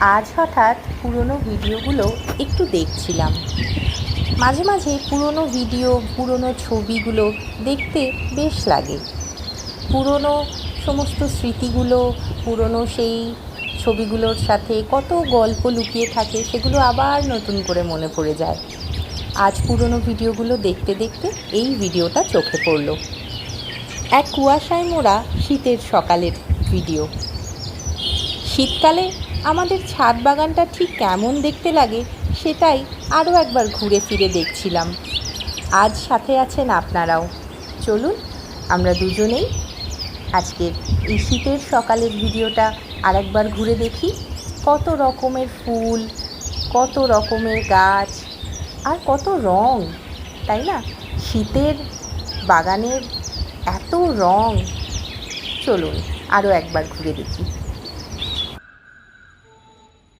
আজ হঠাৎ পুরনো ভিডিওগুলো একটু দেখছিলাম। মাঝে মাঝে পুরনো ভিডিও, পুরনো ছবিগুলো দেখতে বেশ লাগে। পুরনো সমস্ত স্মৃতিগুলো, পুরনো সেই ছবিগুলোর সাথে কত গল্প লুকিয়ে থাকে, সেগুলো আবার নতুন করে মনে পড়ে যায়। আজ পুরনো ভিডিওগুলো দেখতে দেখতে এই ভিডিওটা চোখে পড়ল। এক কুয়াশায় মোড়া শীতের সকালের ভিডিও। শীতকালে আমাদের ছাদ বাগানটা ঠিক কেমন দেখতে লাগে সেটাই আরও একবার ঘুরে ফিরে দেখছিলাম। আজ সাথে আছেন আপনারাও। চলুন আমরা দুজনেই আজকের এই শীতের সকালের ভিডিওটা আরেকবার ঘুরে দেখি। কত রকমের ফুল, কত রকমের গাছ, আর কত রং, তাই না? শীতের বাগানের এত রং। চলুন আরও একবার ঘুরে দেখি।